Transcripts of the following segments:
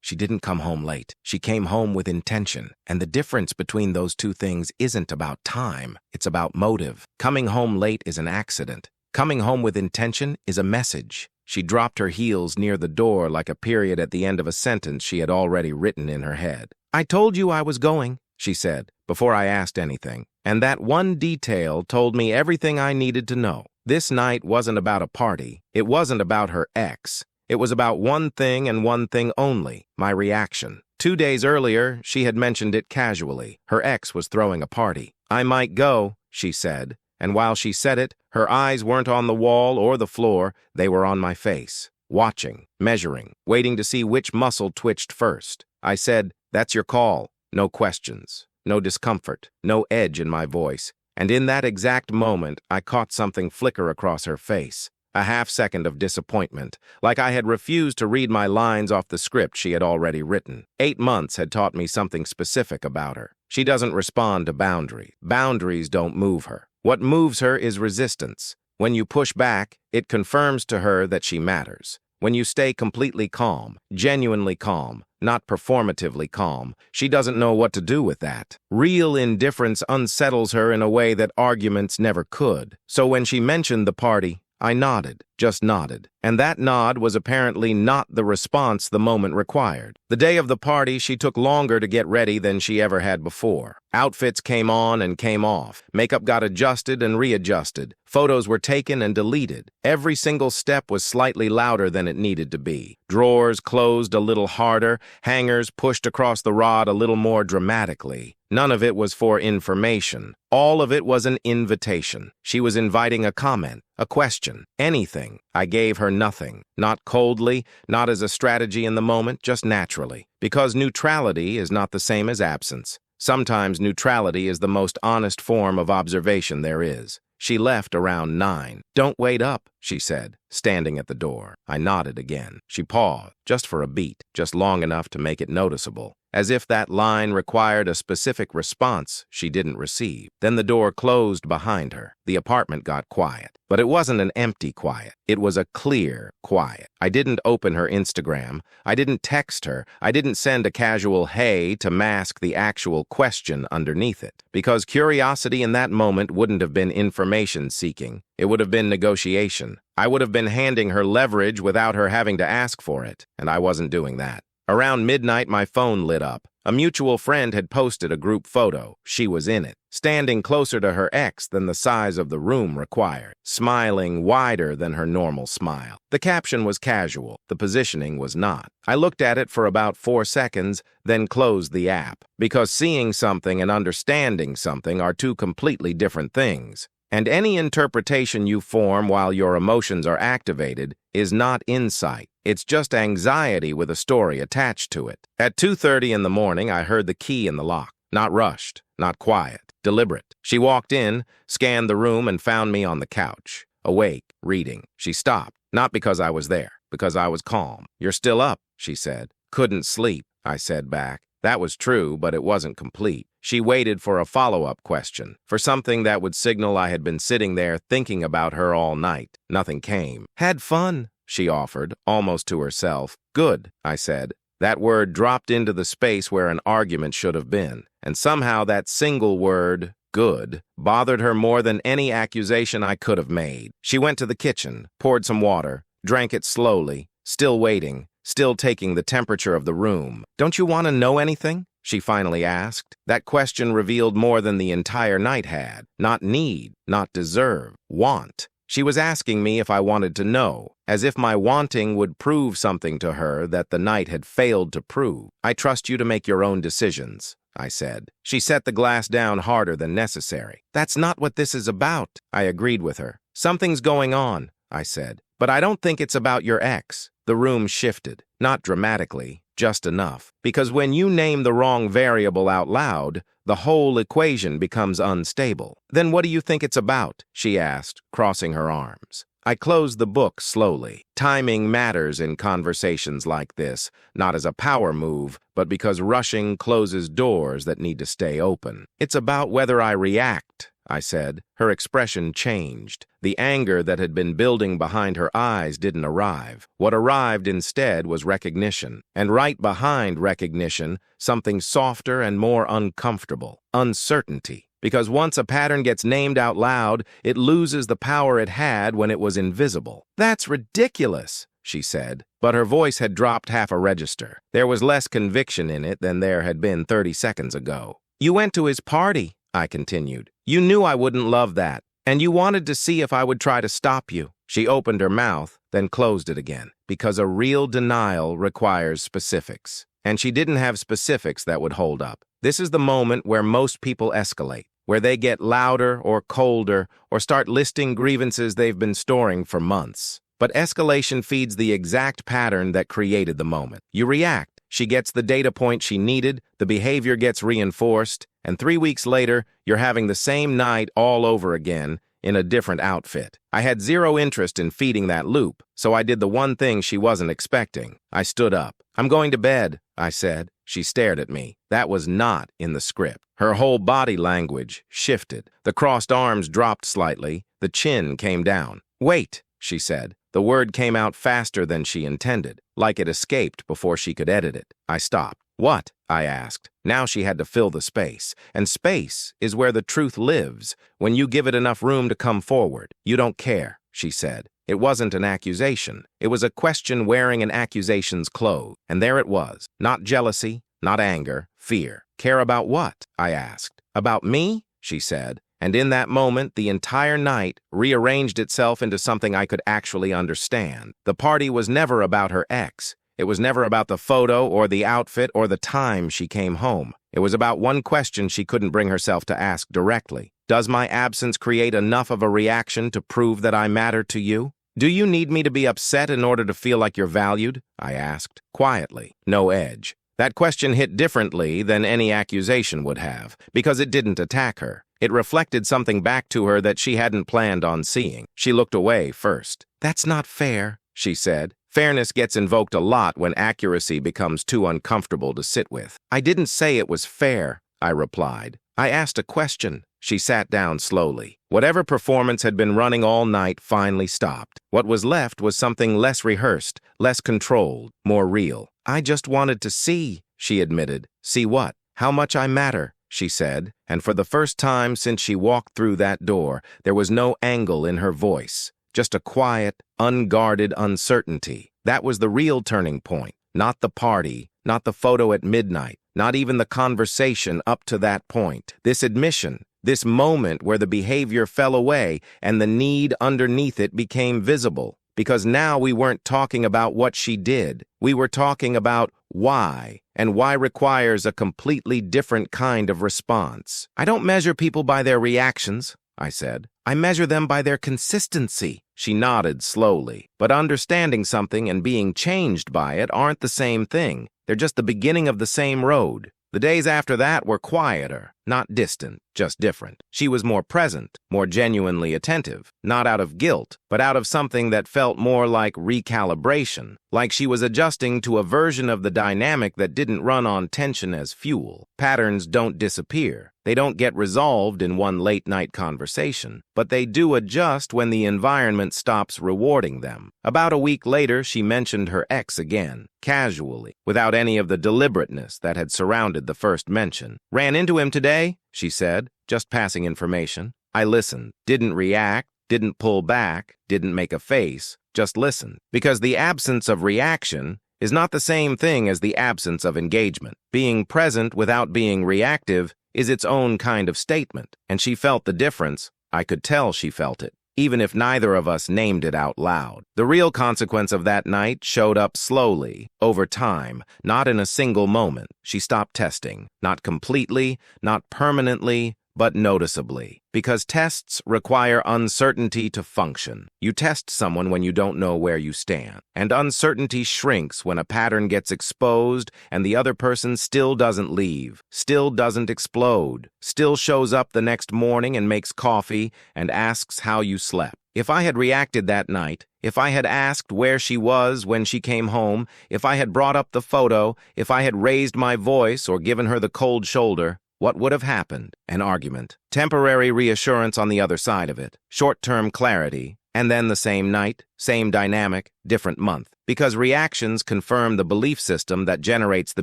She didn't come home late. She came home with intention. And the difference between those two things isn't about time. It's about motive. Coming home late is an accident. Coming home with intention is a message. She dropped her heels near the door like a period at the end of a sentence she had already written in her head. "I told you I was going," she said, before I asked anything. And that one detail told me everything I needed to know. This night wasn't about a party. It wasn't about her ex. It was about one thing and one thing only, my reaction. 2 days earlier, she had mentioned it casually. Her ex was throwing a party. "I might go," she said. And while she said it, her eyes weren't on the wall or the floor, they were on my face, watching, measuring, waiting to see which muscle twitched first. I said, "That's your call." No questions, no discomfort, no edge in my voice. And in that exact moment, I caught something flicker across her face. A half-second of disappointment, like I had refused to read my lines off the script she had already written. 8 months had taught me something specific about her. She doesn't respond to boundaries. Boundaries don't move her. What moves her is resistance. When you push back, it confirms to her that she matters. When you stay completely calm, genuinely calm, not performatively calm, she doesn't know what to do with that. Real indifference unsettles her in a way that arguments never could. So when she mentioned the party, I nodded, just nodded. And that nod was apparently not the response the moment required. The day of the party, she took longer to get ready than she ever had before. Outfits came on and came off. Makeup got adjusted and readjusted. Photos were taken and deleted. Every single step was slightly louder than it needed to be. Drawers closed a little harder, hangers pushed across the rod a little more dramatically. None of it was for information. All of it was an invitation. She was inviting a comment, a question, anything. I gave her nothing. Not coldly, not as a strategy in the moment, just naturally. Because neutrality is not the same as absence. Sometimes neutrality is the most honest form of observation there is. She left around 9. "Don't wait up," she said, standing at the door. I nodded again. She paused, just for a beat, just long enough to make it noticeable. As if that line required a specific response she didn't receive. Then the door closed behind her. The apartment got quiet. But it wasn't an empty quiet. It was a clear quiet. I didn't open her Instagram. I didn't text her. I didn't send a casual hey to mask the actual question underneath it. Because curiosity in that moment wouldn't have been information seeking. It would have been negotiation. I would have been handing her leverage without her having to ask for it. And I wasn't doing that. Around midnight, my phone lit up. A mutual friend had posted a group photo. She was in it, standing closer to her ex than the size of the room required, smiling wider than her normal smile. The caption was casual. The positioning was not. I looked at it for about 4 seconds, then closed the app. Because seeing something and understanding something are two completely different things. And any interpretation you form while your emotions are activated is not insight. It's just anxiety with a story attached to it. At 2:30 in the morning, I heard the key in the lock. Not rushed, not quiet, deliberate. She walked in, scanned the room, and found me on the couch, awake, reading. She stopped, not because I was there, because I was calm. "You're still up," she said. "Couldn't sleep," I said back. That was true, but it wasn't complete. She waited for a follow-up question, for something that would signal I had been sitting there thinking about her all night. Nothing came. "Had fun," she offered, almost to herself. "Good," I said. That word dropped into the space where an argument should have been. And somehow that single word, good, bothered her more than any accusation I could have made. She went to the kitchen, poured some water, drank it slowly, still waiting, still taking the temperature of the room. "Don't you want to know anything?" she finally asked. That question revealed more than the entire night had. Not need, not deserve, want. She was asking me if I wanted to know, as if my wanting would prove something to her that the night had failed to prove. "I trust you to make your own decisions," I said. She set the glass down harder than necessary. "That's not what this is about," I agreed with her. "Something's going on," I said. "But I don't think it's about your ex." The room shifted, not dramatically, just enough. Because when you name the wrong variable out loud, the whole equation becomes unstable. "Then what do you think it's about?" she asked, crossing her arms. I closed the book slowly. Timing matters in conversations like this, not as a power move, but because rushing closes doors that need to stay open. "It's about whether I react," I said. Her expression changed. The anger that had been building behind her eyes didn't arrive. What arrived instead was recognition. And right behind recognition, something softer and more uncomfortable. Uncertainty. Because once a pattern gets named out loud, it loses the power it had when it was invisible. "That's ridiculous," she said, but her voice had dropped half a register. There was less conviction in it than there had been 30 seconds ago. "You went to his party," I continued. "You knew I wouldn't love that, and you wanted to see if I would try to stop you." She opened her mouth, then closed it again, because a real denial requires specifics. And she didn't have specifics that would hold up. This is the moment where most people escalate, where they get louder or colder or start listing grievances they've been storing for months. But escalation feeds the exact pattern that created the moment. You react. She gets the data point she needed, the behavior gets reinforced, and 3 weeks later, you're having the same night all over again in a different outfit. I had zero interest in feeding that loop, so I did the one thing she wasn't expecting. I stood up. "I'm going to bed," I said. She stared at me. That was not in the script. Her whole body language shifted. The crossed arms dropped slightly. The chin came down. "Wait," she said. The word came out faster than she intended, like it escaped before she could edit it. I stopped. "What?" I asked. Now she had to fill the space, and space is where the truth lives, when you give it enough room to come forward. "You don't care," she said. It wasn't an accusation. It was a question wearing an accusation's clothes. And there it was. Not jealousy, not anger, fear. "Care about what?" I asked. "About me?" she said. And in that moment, the entire night rearranged itself into something I could actually understand. The party was never about her ex. It was never about the photo or the outfit or the time she came home. It was about one question she couldn't bring herself to ask directly. "Does my absence create enough of a reaction to prove that I matter to you? Do you need me to be upset in order to feel like you're valued?" I asked, quietly, no edge. That question hit differently than any accusation would have, because it didn't attack her. It reflected something back to her that she hadn't planned on seeing. She looked away first. "That's not fair," she said. Fairness gets invoked a lot when accuracy becomes too uncomfortable to sit with. "I didn't say it was fair," I replied. "I asked a question." She sat down slowly. Whatever performance had been running all night finally stopped. What was left was something less rehearsed, less controlled, more real. "I just wanted to see," she admitted. "See what?" "How much I matter," she said, and for the first time since she walked through that door, there was no angle in her voice, just a quiet, unguarded uncertainty. That was the real turning point, not the party, not the photo at midnight, not even the conversation up to that point. This admission, this moment where the behavior fell away and the need underneath it became visible. Because now we weren't talking about what she did. We were talking about why, and why requires a completely different kind of response. "I don't measure people by their reactions," I said. "I measure them by their consistency." She nodded slowly. But understanding something and being changed by it aren't the same thing. They're just the beginning of the same road. The days after that were quieter, not distant, just different. She was more present, more genuinely attentive, not out of guilt, but out of something that felt more like recalibration, like she was adjusting to a version of the dynamic that didn't run on tension as fuel. Patterns don't disappear. They don't get resolved in one late-night conversation, but they do adjust when the environment stops rewarding them. About a week later, she mentioned her ex again, casually, without any of the deliberateness that had surrounded the first mention. "Ran into him today," she said, just passing information. I listened, didn't react, didn't pull back, didn't make a face, just listened. Because the absence of reaction is not the same thing as the absence of engagement. Being present without being reactive is its own kind of statement, and she felt the difference. I could tell she felt it, even if neither of us named it out loud. The real consequence of that night showed up slowly, over time, not in a single moment. She stopped testing, not completely, not permanently, but noticeably. Because tests require uncertainty to function. You test someone when you don't know where you stand. And uncertainty shrinks when a pattern gets exposed and the other person still doesn't leave, still doesn't explode, still shows up the next morning and makes coffee and asks how you slept. If I had reacted that night, if I had asked where she was when she came home, if I had brought up the photo, if I had raised my voice or given her the cold shoulder, What would have happened? An argument. Temporary reassurance on the other side of it. Short-term clarity. And then the same night, same dynamic, different month. Because reactions confirm the belief system that generates the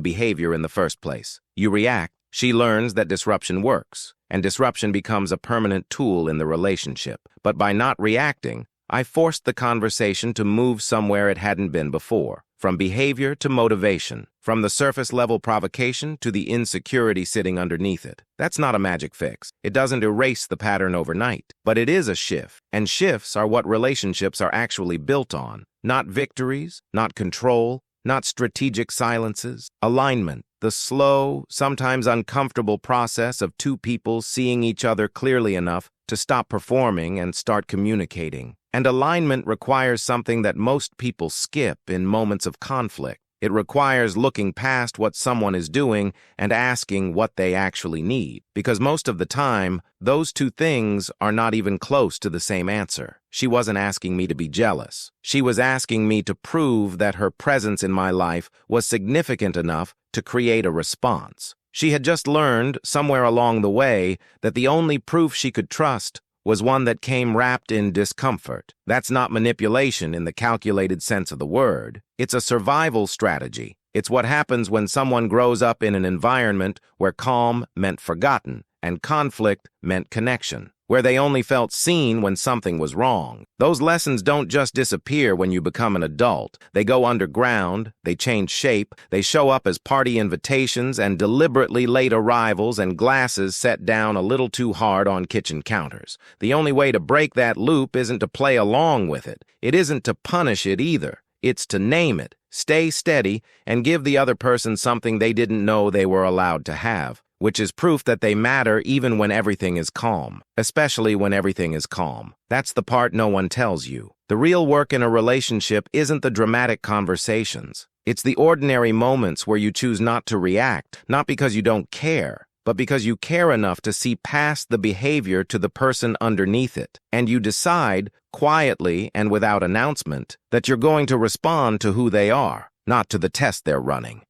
behavior in the first place. You react, she learns that disruption works, and disruption becomes a permanent tool in the relationship. But by not reacting, I forced the conversation to move somewhere it hadn't been before. From behavior to motivation, from the surface-level provocation to the insecurity sitting underneath it. That's not a magic fix. It doesn't erase the pattern overnight, but it is a shift. And shifts are what relationships are actually built on. Not victories, not control, not strategic silences. Alignment, the slow, sometimes uncomfortable process of two people seeing each other clearly enough to stop performing and start communicating. And alignment requires something that most people skip in moments of conflict. It requires looking past what someone is doing and asking what they actually need. Because most of the time, those two things are not even close to the same answer. She wasn't asking me to be jealous. She was asking me to prove that her presence in my life was significant enough to create a response. She had just learned, somewhere along the way, that the only proof she could trust was one that came wrapped in discomfort. That's not manipulation in the calculated sense of the word. It's a survival strategy. It's what happens when someone grows up in an environment where calm meant forgotten and conflict meant connection, where they only felt seen when something was wrong. Those lessons don't just disappear when you become an adult. They go underground, they change shape, they show up as party invitations and deliberately late arrivals and glasses set down a little too hard on kitchen counters. The only way to break that loop isn't to play along with it. It isn't to punish it either. It's to name it, stay steady, and give the other person something they didn't know they were allowed to have, which is proof that they matter even when everything is calm, especially when everything is calm. That's the part no one tells you. The real work in a relationship isn't the dramatic conversations. It's the ordinary moments where you choose not to react, not because you don't care, but because you care enough to see past the behavior to the person underneath it. And you decide, quietly and without announcement, that you're going to respond to who they are, not to the test they're running.